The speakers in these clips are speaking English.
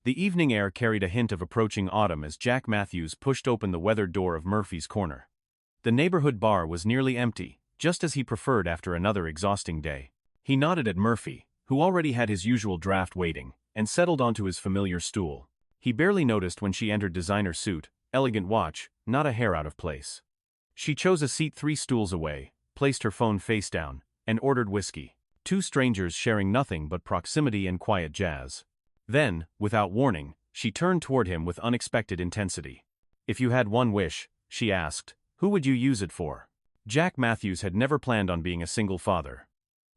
The evening air carried a hint of approaching autumn as Jack Matthews pushed open the weathered door of Murphy's Corner. The neighborhood bar was nearly empty, just as he preferred after another exhausting day. He nodded at Murphy, who already had his usual draft waiting, and settled onto his familiar stool. He barely noticed when she entered designer suit, elegant watch, not a hair out of place. She chose a seat 3 stools away, placed her phone face down, and ordered whiskey. Two strangers sharing nothing but proximity and quiet jazz. Then, without warning, she turned toward him with unexpected intensity. "If you had one wish," she asked, "who would you use it for?" Jack Matthews had never planned on being a single father.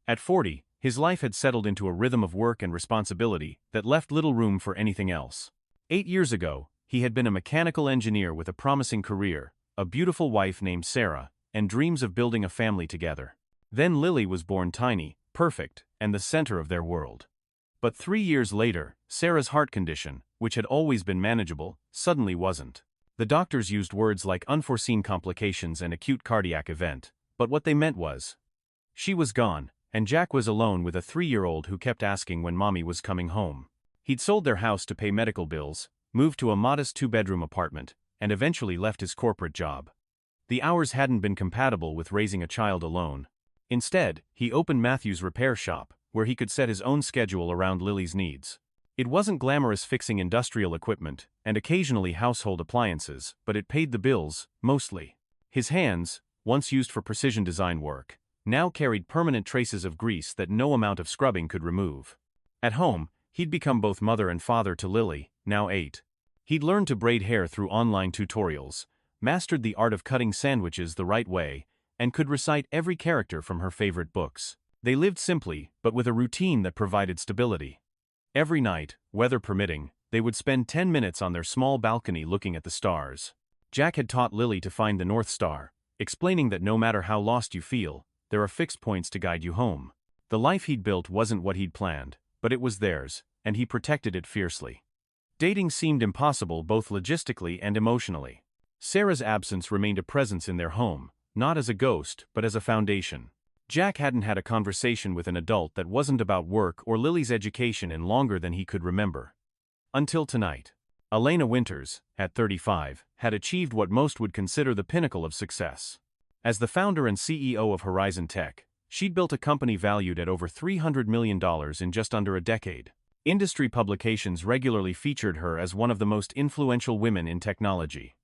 At 40, his life had settled into a rhythm of work and responsibility that left little room for anything else. 8 years ago, he had been a mechanical engineer with a promising career, a beautiful wife named Sarah, and dreams of building a family together. Then Lily was born tiny, perfect, and the center of their world. But 3 years later, Sarah's heart condition, which had always been manageable, suddenly wasn't. The doctors used words like unforeseen complications and acute cardiac event, but what they meant was, she was gone, and Jack was alone with a 3-year-old who kept asking when mommy was coming home. He'd sold their house to pay medical bills, moved to a modest 2-bedroom apartment, and eventually left his corporate job. The hours hadn't been compatible with raising a child alone. Instead, he opened Matthew's repair shop, where he could set his own schedule around Lily's needs. It wasn't glamorous fixing industrial equipment, and occasionally household appliances, but it paid the bills, mostly. His hands, once used for precision design work, now carried permanent traces of grease that no amount of scrubbing could remove. At home, he'd become both mother and father to Lily, now 8. He'd learned to braid hair through online tutorials, mastered the art of cutting sandwiches the right way, and could recite every character from her favorite books. They lived simply, but with a routine that provided stability. Every night, weather permitting, they would spend 10 minutes on their small balcony looking at the stars. Jack had taught Lily to find the North Star, explaining that no matter how lost you feel, there are fixed points to guide you home. The life he'd built wasn't what he'd planned, but it was theirs, and he protected it fiercely. Dating seemed impossible both logistically and emotionally. Sarah's absence remained a presence in their home, not as a ghost, but as a foundation. Jack hadn't had a conversation with an adult that wasn't about work or Lily's education in longer than he could remember. Until tonight. Elena Winters, at 35, had achieved what most would consider the pinnacle of success. As the founder and CEO of Horizon Tech, she'd built a company valued at over $300 million in just under a decade. Industry publications regularly featured her as one of the most influential women in technology.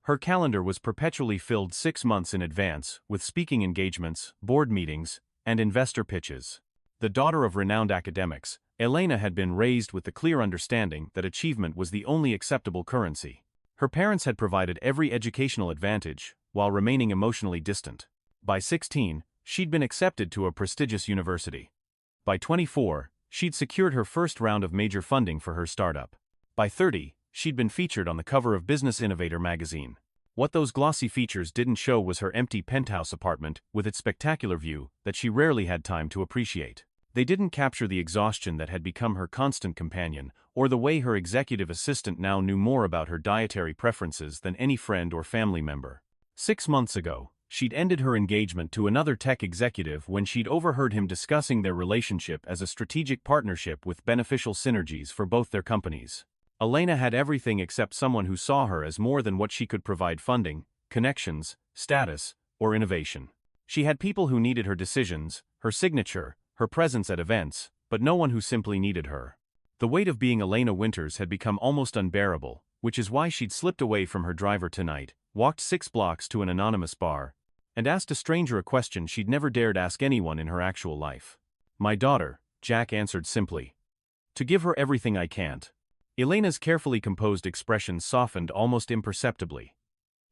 Her calendar was perpetually filled 6 months in advance with speaking engagements, board meetings, and investor pitches. The daughter of renowned academics, Elena had been raised with the clear understanding that achievement was the only acceptable currency. Her parents had provided every educational advantage, while remaining emotionally distant. By 16, she'd been accepted to a prestigious university. By 24, she'd secured her first round of major funding for her startup. By 30, she'd been featured on the cover of Business Innovator magazine. What those glossy features didn't show was her empty penthouse apartment with its spectacular view that she rarely had time to appreciate. They didn't capture the exhaustion that had become her constant companion, or the way her executive assistant now knew more about her dietary preferences than any friend or family member. 6 months ago, she'd ended her engagement to another tech executive when she'd overheard him discussing their relationship as a strategic partnership with beneficial synergies for both their companies. Elena had everything except someone who saw her as more than what she could provide: funding, connections, status, or innovation. She had people who needed her decisions, her signature, her presence at events, but no one who simply needed her. The weight of being Elena Winters had become almost unbearable, which is why she'd slipped away from her driver tonight, walked 6 blocks to an anonymous bar, and asked a stranger a question she'd never dared ask anyone in her actual life. "My daughter," Jack answered simply. "To give her everything I can't." Elena's carefully composed expression softened almost imperceptibly.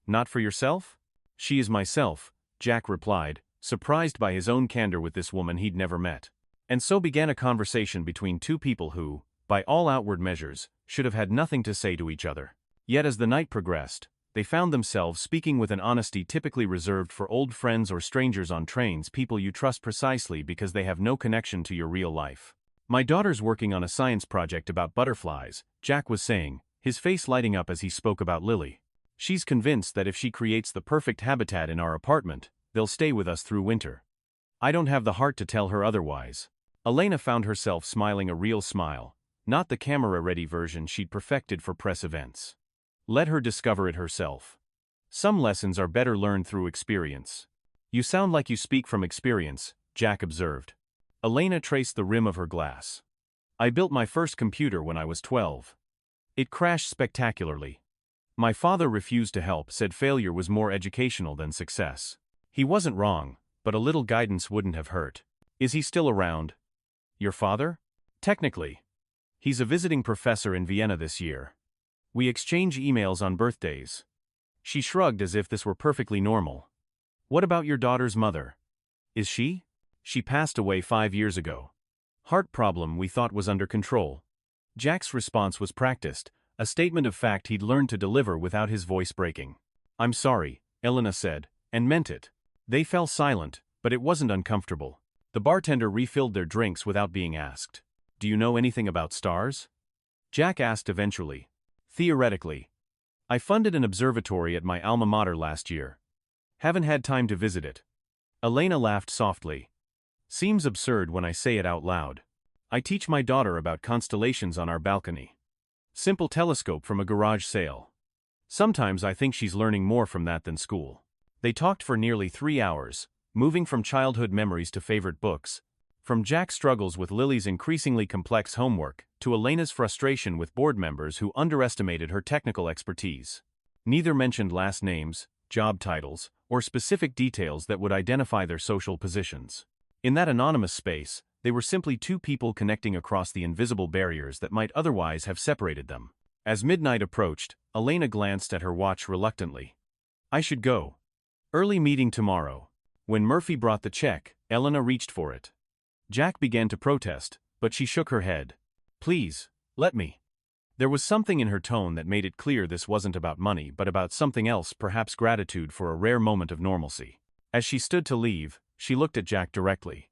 "Not for yourself?" "She is myself," Jack replied, surprised by his own candor with this woman he'd never met. And so began a conversation between two people who, by all outward measures, should have had nothing to say to each other. Yet as the night progressed, they found themselves speaking with an honesty typically reserved for old friends or strangers on trains, people you trust precisely because they have no connection to your real life. "My daughter's working on a science project about butterflies," Jack was saying, his face lighting up as he spoke about Lily. "She's convinced that if she creates the perfect habitat in our apartment, they'll stay with us through winter. I don't have the heart to tell her otherwise." Elena found herself smiling a real smile, not the camera-ready version she'd perfected for press events. Let her discover it herself. Some lessons are better learned through experience. You sound like you speak from experience, Jack observed. Elena traced the rim of her glass. I built my first computer when I was 12. It crashed spectacularly. My father refused to help, said failure was more educational than success. He wasn't wrong, but a little guidance wouldn't have hurt. Is he still around? Your father? Technically. He's a visiting professor in Vienna this year. We exchange emails on birthdays. She shrugged as if this were perfectly normal. What about your daughter's mother? Is she? She passed away 5 years ago. Heart problem we thought was under control. Jack's response was practiced, a statement of fact he'd learned to deliver without his voice breaking. I'm sorry, Elena said, and meant it. They fell silent, but it wasn't uncomfortable. The bartender refilled their drinks without being asked. Do you know anything about stars? Jack asked eventually. Theoretically. I funded an observatory at my alma mater last year. Haven't had time to visit it. Elena laughed softly. Seems absurd when I say it out loud. I teach my daughter about constellations on our balcony. Simple telescope from a garage sale. Sometimes I think she's learning more from that than school. They talked for nearly 3 hours, moving from childhood memories to favorite books, from Jack's struggles with Lily's increasingly complex homework, to Elena's frustration with board members who underestimated her technical expertise. Neither mentioned last names, job titles, or specific details that would identify their social positions. In that anonymous space, they were simply two people connecting across the invisible barriers that might otherwise have separated them. As midnight approached, Elena glanced at her watch reluctantly. I should go. Early meeting tomorrow. When Murphy brought the check, Elena reached for it. Jack began to protest, but she shook her head. Please, let me. There was something in her tone that made it clear this wasn't about money but about something else, perhaps gratitude for a rare moment of normalcy. As she stood to leave, she looked at Jack directly.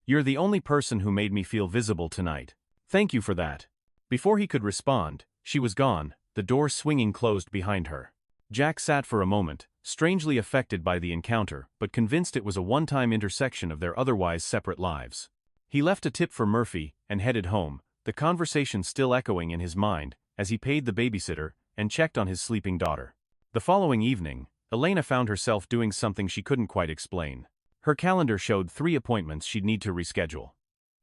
You're the only person who made me feel visible tonight. Thank you for that. Before he could respond, she was gone, the door swinging closed behind her. Jack sat for a moment, strangely affected by the encounter, but convinced it was a one-time intersection of their otherwise separate lives. He left a tip for Murphy and headed home, the conversation still echoing in his mind, as he paid the babysitter and checked on his sleeping daughter. The following evening, Elena found herself doing something she couldn't quite explain. Her calendar showed 3 appointments she'd need to reschedule.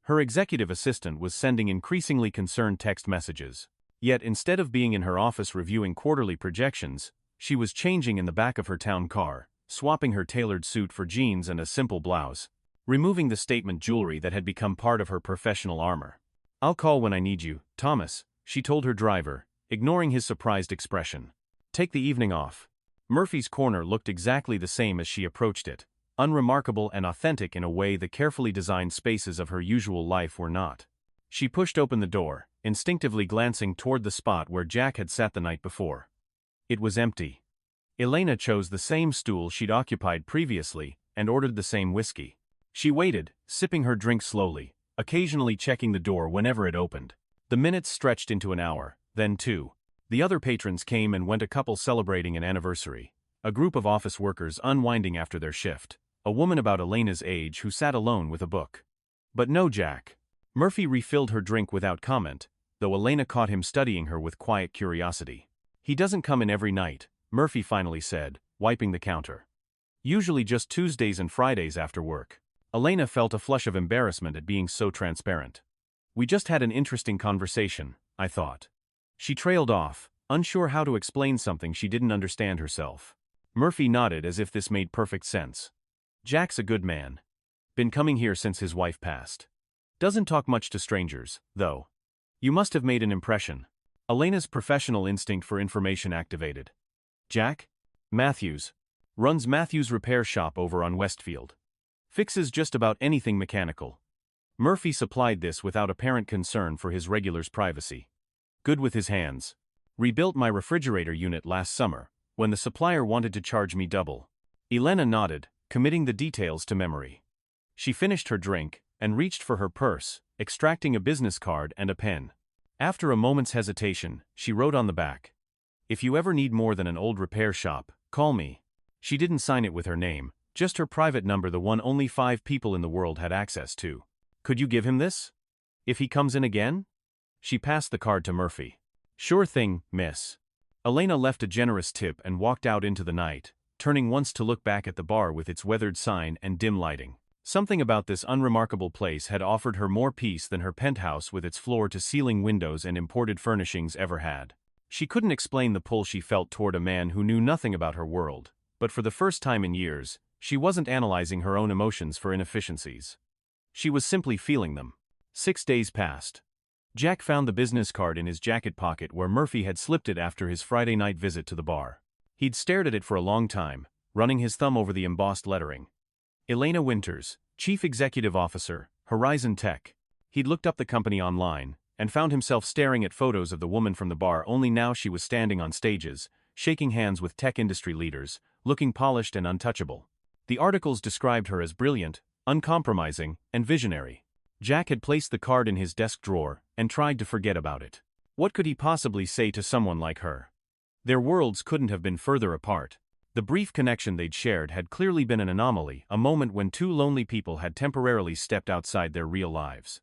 Her executive assistant was sending increasingly concerned text messages. Yet instead of being in her office reviewing quarterly projections, she was changing in the back of her town car, swapping her tailored suit for jeans and a simple blouse, removing the statement jewelry that had become part of her professional armor. I'll call when I need you, Thomas, she told her driver, ignoring his surprised expression. Take the evening off. Murphy's corner looked exactly the same as she approached it, unremarkable and authentic in a way the carefully designed spaces of her usual life were not. She pushed open the door, instinctively glancing toward the spot where Jack had sat the night before. It was empty. Elena chose the same stool she'd occupied previously and ordered the same whiskey. She waited, sipping her drink slowly, occasionally checking the door whenever it opened. The minutes stretched into an hour, then 2. The other patrons came and went, a couple celebrating an anniversary, a group of office workers unwinding after their shift, a woman about Elena's age who sat alone with a book. But no Jack. Murphy refilled her drink without comment, though Elena caught him studying her with quiet curiosity. He doesn't come in every night, Murphy finally said, wiping the counter. Usually just Tuesdays and Fridays after work. Elena felt a flush of embarrassment at being so transparent. We just had an interesting conversation, I thought. She trailed off, unsure how to explain something she didn't understand herself. Murphy nodded as if this made perfect sense. Jack's a good man. Been coming here since his wife passed. Doesn't talk much to strangers, though. You must have made an impression. Elena's professional instinct for information activated. Jack? Matthews. Runs Matthews Repair Shop over on Westfield. Fixes just about anything mechanical. Murphy supplied this without apparent concern for his regular's privacy. Good with his hands. Rebuilt my refrigerator unit last summer, when the supplier wanted to charge me double. Elena nodded, committing the details to memory. She finished her drink and reached for her purse, extracting a business card and a pen. After a moment's hesitation, she wrote on the back, "If you ever need more than an old repair shop, call me." She didn't sign it with her name, just her private number, the one only 5 people in the world had access to. Could you give him this? If he comes in again? She passed the card to Murphy. "Sure thing, miss." Elena left a generous tip and walked out into the night, turning once to look back at the bar with its weathered sign and dim lighting. Something about this unremarkable place had offered her more peace than her penthouse with its floor-to-ceiling windows and imported furnishings ever had. She couldn't explain the pull she felt toward a man who knew nothing about her world, but for the first time in years, she wasn't analyzing her own emotions for inefficiencies. She was simply feeling them. 6 days passed. Jack found the business card in his jacket pocket where Murphy had slipped it after his Friday night visit to the bar. He'd stared at it for a long time, running his thumb over the embossed lettering. Elena Winters, Chief Executive Officer, Horizon Tech. He'd looked up the company online, and found himself staring at photos of the woman from the bar, only now she was standing on stages, shaking hands with tech industry leaders, looking polished and untouchable. The articles described her as brilliant, uncompromising, and visionary. Jack had placed the card in his desk drawer and tried to forget about it. What could he possibly say to someone like her? Their worlds couldn't have been further apart. The brief connection they'd shared had clearly been an anomaly, a moment when two lonely people had temporarily stepped outside their real lives.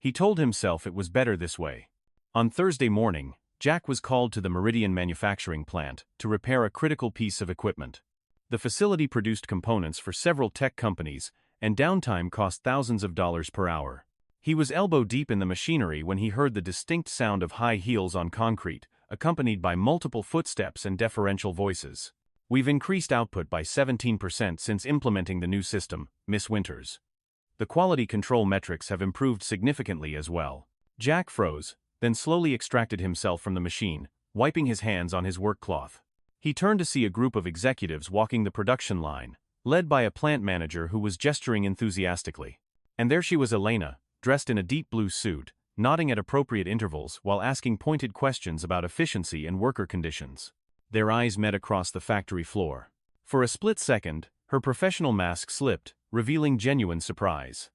He told himself it was better this way. On Thursday morning, Jack was called to the Meridian manufacturing plant to repair a critical piece of equipment. The facility produced components for several tech companies, and downtime cost thousands of dollars per hour. He was elbow deep in the machinery when he heard the distinct sound of high heels on concrete, accompanied by multiple footsteps and deferential voices. "We've increased output by 17% since implementing the new system, Miss Winters. The quality control metrics have improved significantly as well." Jack froze, then slowly extracted himself from the machine, wiping his hands on his work cloth. He turned to see a group of executives walking the production line, led by a plant manager who was gesturing enthusiastically. And there she was, Elena, dressed in a deep blue suit, nodding at appropriate intervals while asking pointed questions about efficiency and worker conditions. Their eyes met across the factory floor. For a split second, her professional mask slipped, revealing genuine surprise.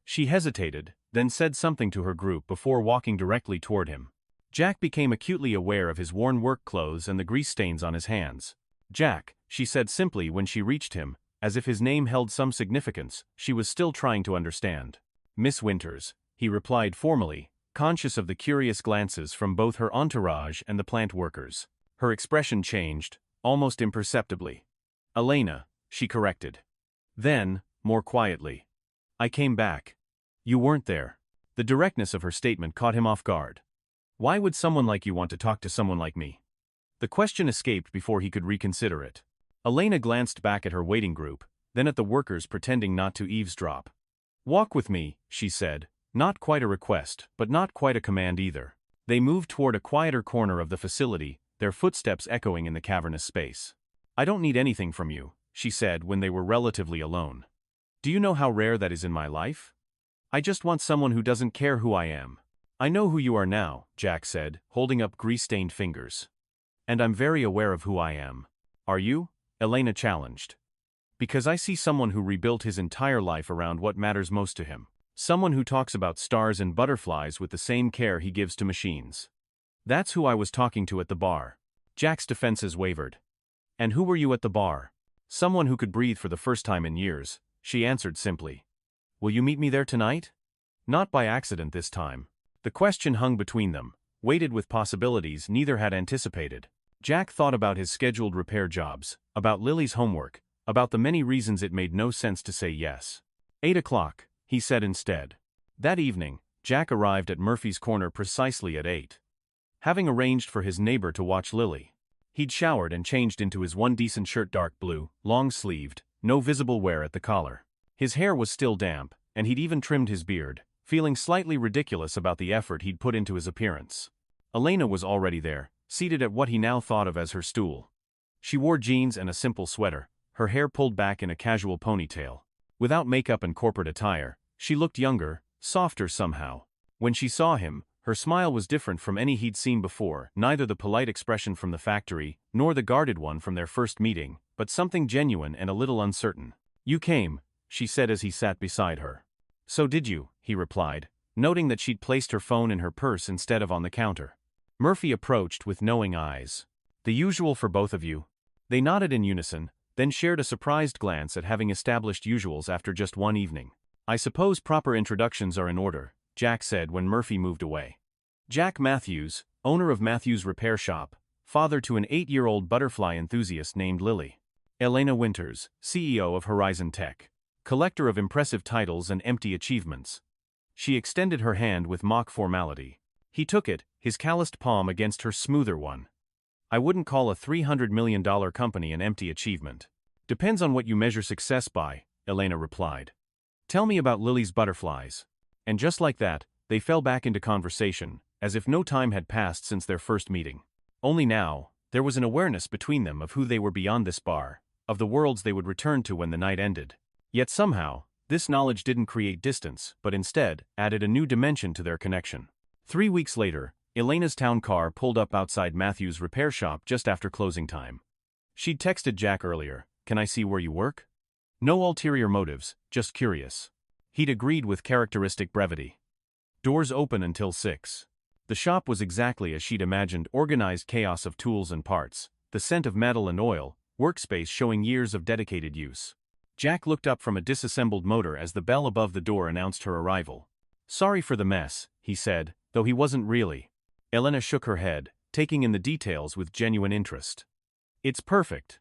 She hesitated, then said something to her group before walking directly toward him. Jack became acutely aware of his worn work clothes and the grease stains on his hands. "Jack," she said simply when she reached him, as if his name held some significance she was still trying to understand. "Miss Winters," he replied formally, conscious of the curious glances from both her entourage and the plant workers. Her expression changed, almost imperceptibly. "Elena," she corrected. Then, more quietly, "I came back. You weren't there." The directness of her statement caught him off guard. "Why would someone like you want to talk to someone like me?" The question escaped before he could reconsider it. Elena glanced back at her waiting group, then at the workers pretending not to eavesdrop. "Walk with me," she said, not quite a request, but not quite a command either. They moved toward a quieter corner of the facility, their footsteps echoing in the cavernous space. "I don't need anything from you," she said when they were relatively alone. "Do you know how rare that is in my life? I just want someone who doesn't care who I am." "I know who you are now," Jack said, holding up grease-stained fingers. "And I'm very aware of who I am." "Are you?" Elena challenged. "Because I see someone who rebuilt his entire life around what matters most to him. Someone who talks about stars and butterflies with the same care he gives to machines. That's who I was talking to at the bar." Jack's defenses wavered. "And who were you at the bar?" "Someone who could breathe for the first time in years," she answered simply. "Will you meet me there tonight?" Not by accident this time. The question hung between them, weighted with possibilities neither had anticipated. Jack thought about his scheduled repair jobs, about Lily's homework, about the many reasons it made no sense to say yes. 8 o'clock, he said instead. That evening, Jack arrived at Murphy's Corner precisely at 8. Having arranged for his neighbor to watch Lily. He'd showered and changed into his one decent shirt, dark blue, long-sleeved, no visible wear at the collar. His hair was still damp, and he'd even trimmed his beard, feeling slightly ridiculous about the effort he'd put into his appearance. Elena was already there, seated at what he now thought of as her stool. She wore jeans and a simple sweater, her hair pulled back in a casual ponytail. Without makeup and corporate attire, she looked younger, softer somehow. When she saw him, her smile was different from any he'd seen before, neither the polite expression from the factory, nor the guarded one from their first meeting, but something genuine and a little uncertain. "You came," she said as he sat beside her. "So did you," he replied, noting that she'd placed her phone in her purse instead of on the counter. Murphy approached with knowing eyes. "The usual for both of you?" They nodded in unison, then shared a surprised glance at having established usuals after just one evening. "I suppose proper introductions are in order," Jack said when Murphy moved away. Jack Matthews, owner of Matthews Repair Shop, father to an 8-year-old butterfly enthusiast named Lily. Elena Winters, CEO of Horizon Tech, collector of impressive titles and empty achievements. She extended her hand with mock formality. He took it, his calloused palm against her smoother one. I wouldn't call a $300 million company an empty achievement. Depends on what you measure success by, Elena replied. Tell me about Lily's butterflies. And just like that, they fell back into conversation, as if no time had passed since their first meeting. Only now, there was an awareness between them of who they were beyond this bar, of the worlds they would return to when the night ended. Yet somehow, this knowledge didn't create distance, but instead, added a new dimension to their connection. 3 weeks later, Elena's town car pulled up outside Matthew's repair shop just after closing time. She'd texted Jack earlier, "Can I see where you work?" No ulterior motives, just curious. He'd agreed with characteristic brevity. Doors open until 6. The shop was exactly as she'd imagined, organized chaos of tools and parts, the scent of metal and oil, workspace showing years of dedicated use. Jack looked up from a disassembled motor as the bell above the door announced her arrival. "Sorry for the mess," he said, though he wasn't really. Elena shook her head, taking in the details with genuine interest. "It's perfect.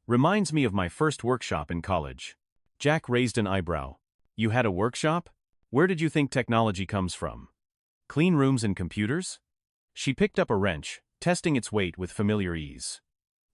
Reminds me of my first workshop in college." Jack raised an eyebrow. "You had a workshop? Where did you think technology comes from? Clean rooms and computers?" She picked up a wrench, testing its weight with familiar ease.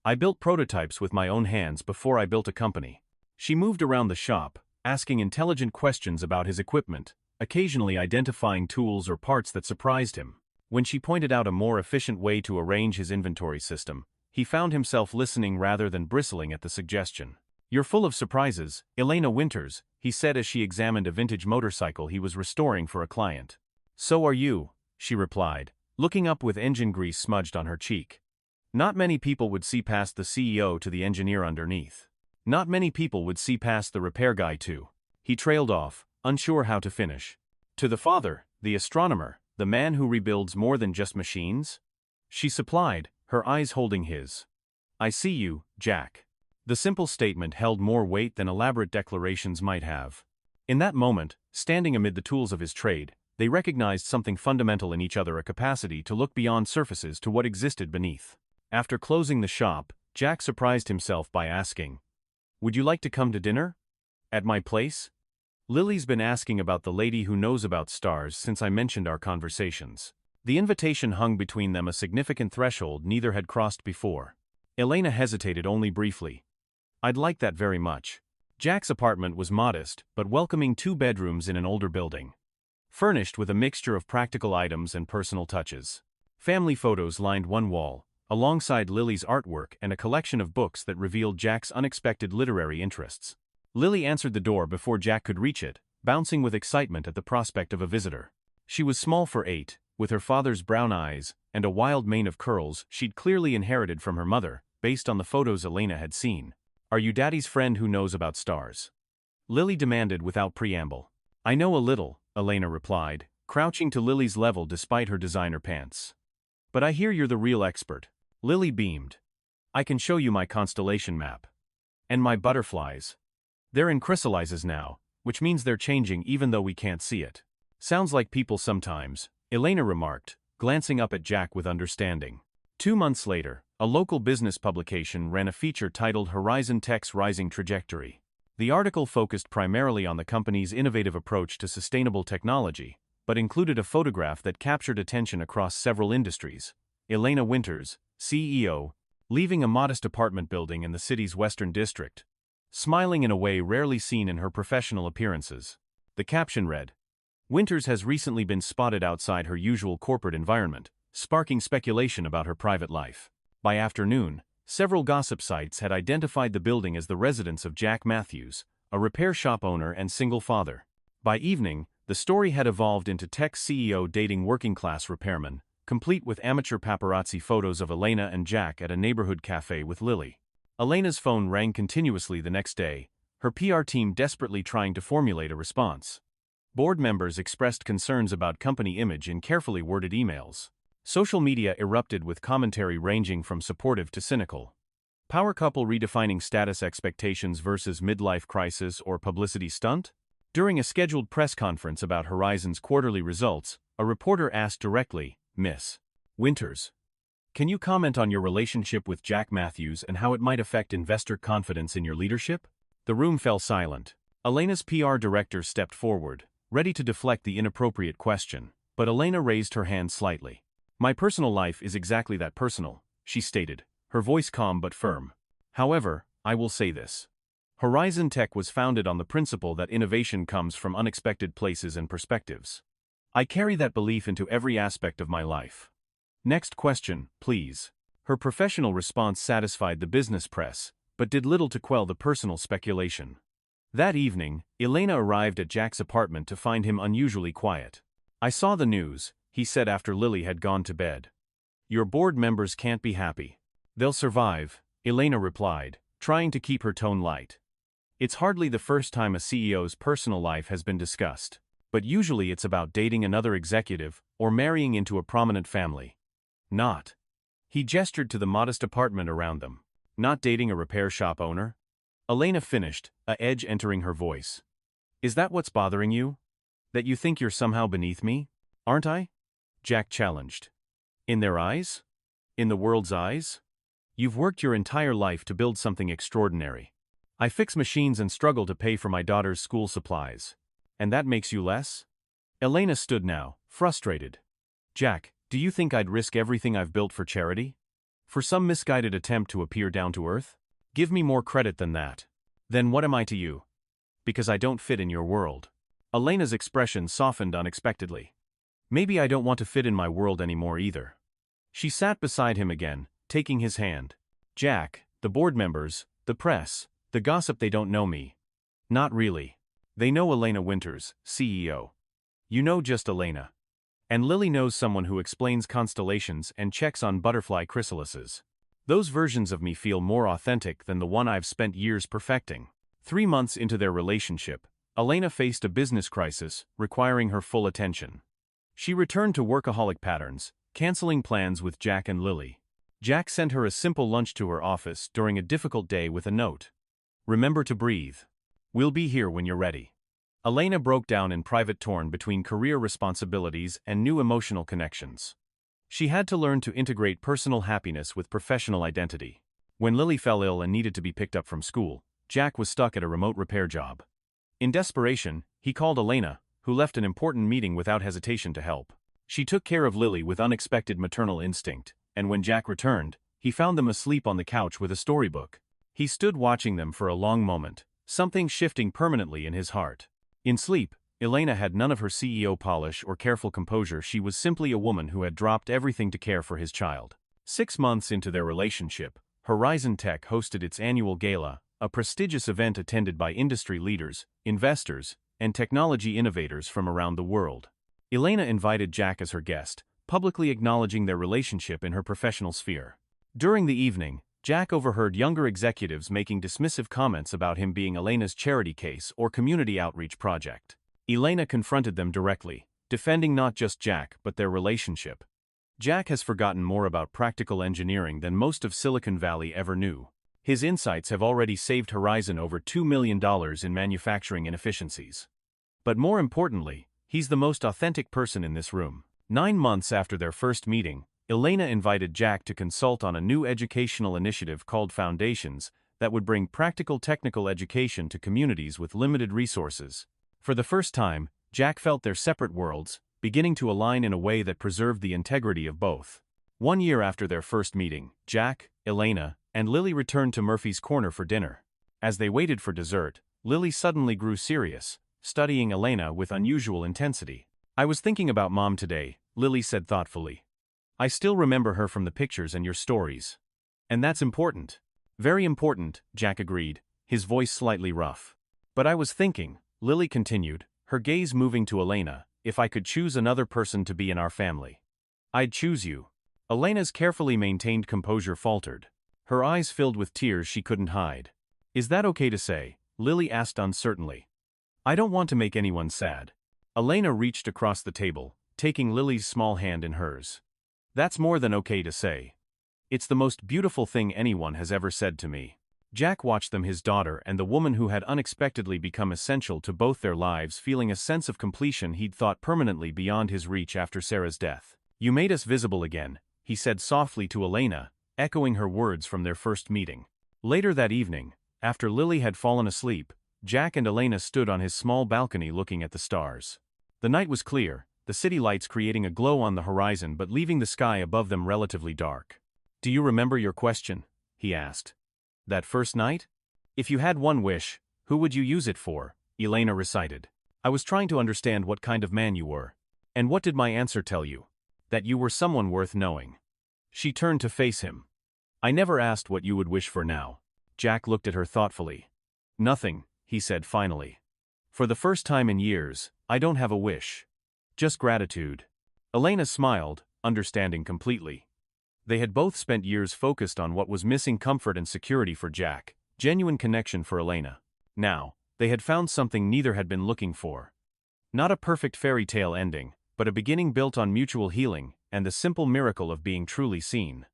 "I built prototypes with my own hands before I built a company." She moved around the shop, asking intelligent questions about his equipment, occasionally identifying tools or parts that surprised him. When she pointed out a more efficient way to arrange his inventory system, he found himself listening rather than bristling at the suggestion. "You're full of surprises, Elena Winters," he said as she examined a vintage motorcycle he was restoring for a client. "So are you," she replied, looking up with engine grease smudged on her cheek. Not many people would see past the CEO to the engineer underneath. Not many people would see past the repair guy too. He trailed off, unsure how to finish. "To the father, the astronomer, the man who rebuilds more than just machines?" She supplied, her eyes holding his. "I see you, Jack." The simple statement held more weight than elaborate declarations might have. In that moment, standing amid the tools of his trade, they recognized something fundamental in each other, a capacity to look beyond surfaces to what existed beneath. After closing the shop, Jack surprised himself by asking, "Would you like to come to dinner? At my place? Lily's been asking about the lady who knows about stars since I mentioned our conversations." The invitation hung between them, a significant threshold neither had crossed before. Elena hesitated only briefly. "I'd like that very much." Jack's apartment was modest, but welcoming, 2 bedrooms in an older building. Furnished with a mixture of practical items and personal touches. Family photos lined one wall, alongside Lily's artwork and a collection of books that revealed Jack's unexpected literary interests. Lily answered the door before Jack could reach it, bouncing with excitement at the prospect of a visitor. She was small for 8, with her father's brown eyes and a wild mane of curls she'd clearly inherited from her mother, based on the photos Elena had seen. "Are you Daddy's friend who knows about stars?" Lily demanded without preamble. "I know a little," Elena replied, crouching to Lily's level despite her designer pants. "But I hear you're the real expert." Lily beamed. "I can show you my constellation map. And my butterflies. They're in chrysalises now, which means they're changing even though we can't see it." "Sounds like people sometimes," Elena remarked, glancing up at Jack with understanding. 2 months later, a local business publication ran a feature titled Horizon Tech's Rising Trajectory. The article focused primarily on the company's innovative approach to sustainable technology, but included a photograph that captured attention across several industries. Elena Winters, CEO, leaving a modest apartment building in the city's western district, smiling in a way rarely seen in her professional appearances. The caption read, "Winters has recently been spotted outside her usual corporate environment, sparking speculation about her private life." By afternoon, several gossip sites had identified the building as the residence of Jack Matthews, a repair shop owner and single father. By evening, the story had evolved into tech CEO dating working-class repairman, complete with amateur paparazzi photos of Elena and Jack at a neighborhood cafe with Lily. Elena's phone rang continuously the next day, her PR team desperately trying to formulate a response. Board members expressed concerns about company image in carefully worded emails. Social media erupted with commentary ranging from supportive to cynical. Power couple redefining status expectations versus midlife crisis or publicity stunt? During a scheduled press conference about Horizon's quarterly results, a reporter asked directly, Miss Winters. Can you comment on your relationship with Jack Matthews and how it might affect investor confidence in your leadership? The room fell silent. Elena's PR director stepped forward, ready to deflect the inappropriate question, but Elena raised her hand slightly. My personal life is exactly that personal, she stated, her voice calm but firm. However, I will say this. Horizon Tech was founded on the principle that innovation comes from unexpected places and perspectives. I carry that belief into every aspect of my life. Next question, please. Her professional response satisfied the business press, but did little to quell the personal speculation. That evening, Elena arrived at Jack's apartment to find him unusually quiet. I saw the news, he said after Lily had gone to bed. Your board members can't be happy. They'll survive, Elena replied, trying to keep her tone light. It's hardly the first time a CEO's personal life has been discussed, but usually it's about dating another executive or marrying into a prominent family. Not. He gestured to the modest apartment around them. Not dating a repair shop owner? Elena finished, a edge entering her voice. Is that what's bothering you? That you think you're somehow beneath me? Aren't I? Jack challenged. In their eyes? In the world's eyes? You've worked your entire life to build something extraordinary. I fix machines and struggle to pay for my daughter's school supplies. And that makes you less? Elena stood now, frustrated. Jack, do you think I'd risk everything I've built for charity? For some misguided attempt to appear down to earth? Give me more credit than that. Then what am I to you? Because I don't fit in your world. Elena's expression softened unexpectedly. Maybe I don't want to fit in my world anymore either. She sat beside him again, taking his hand. Jack, the board members, the press, the gossip, they don't know me. Not really. They know Elena Winters, CEO. You know just Elena. And Lily knows someone who explains constellations and checks on butterfly chrysalises. Those versions of me feel more authentic than the one I've spent years perfecting. 3 months into their relationship, Elena faced a business crisis requiring her full attention. She returned to workaholic patterns, canceling plans with Jack and Lily. Jack sent her a simple lunch to her office during a difficult day with a note. Remember to breathe. We'll be here when you're ready. Elena broke down in private, torn between career responsibilities and new emotional connections. She had to learn to integrate personal happiness with professional identity. When Lily fell ill and needed to be picked up from school, Jack was stuck at a remote repair job. In desperation, he called Elena, who left an important meeting without hesitation to help. She took care of Lily with unexpected maternal instinct, and when Jack returned, he found them asleep on the couch with a storybook. He stood watching them for a long moment, something shifting permanently in his heart. In sleep, Elena had none of her CEO polish or careful composure. She was simply a woman who had dropped everything to care for his child. 6 months into their relationship, Horizon Tech hosted its annual gala, a prestigious event attended by industry leaders, investors, and technology innovators from around the world. Elena invited Jack as her guest, publicly acknowledging their relationship in her professional sphere. During the evening, Jack overheard younger executives making dismissive comments about him being Elena's charity case or community outreach project. Elena confronted them directly, defending not just Jack but their relationship. Jack has forgotten more about practical engineering than most of Silicon Valley ever knew. His insights have already saved Horizon over $2 million in manufacturing inefficiencies. But more importantly, he's the most authentic person in this room. 9 months after their first meeting, Elena invited Jack to consult on a new educational initiative called Foundations that would bring practical technical education to communities with limited resources. For the first time, Jack felt their separate worlds beginning to align in a way that preserved the integrity of both. 1 year after their first meeting, Jack, Elena, and Lily returned to Murphy's Corner for dinner. As they waited for dessert, Lily suddenly grew serious, studying Elena with unusual intensity. I was thinking about Mom today, Lily said thoughtfully. I still remember her from the pictures and your stories. And that's important. Very important, Jack agreed, his voice slightly rough. But I was thinking, Lily continued, her gaze moving to Elena, if I could choose another person to be in our family. I'd choose you. Elena's carefully maintained composure faltered. Her eyes filled with tears she couldn't hide. Is that okay to say? Lily asked uncertainly. I don't want to make anyone sad. Elena reached across the table, taking Lily's small hand in hers. That's more than okay to say. It's the most beautiful thing anyone has ever said to me. Jack watched them, his daughter and the woman who had unexpectedly become essential to both their lives, feeling a sense of completion he'd thought permanently beyond his reach after Sarah's death. You made us visible again, he said softly to Elena, echoing her words from their first meeting. Later that evening, after Lily had fallen asleep, Jack and Elena stood on his small balcony looking at the stars. The night was clear, the city lights creating a glow on the horizon but leaving the sky above them relatively dark. Do you remember your question? He asked. That first night? If you had one wish, who would you use it for? Elena recited. I was trying to understand what kind of man you were. And what did my answer tell you? That you were someone worth knowing. She turned to face him. I never asked what you would wish for now. Jack looked at her thoughtfully. Nothing, he said finally. For the first time in years, I don't have a wish. Just gratitude. Elena smiled, understanding completely. They had both spent years focused on what was missing: comfort and security for Jack, genuine connection for Elena. Now, they had found something neither had been looking for. Not a perfect fairy tale ending, but a beginning built on mutual healing and the simple miracle of being truly seen.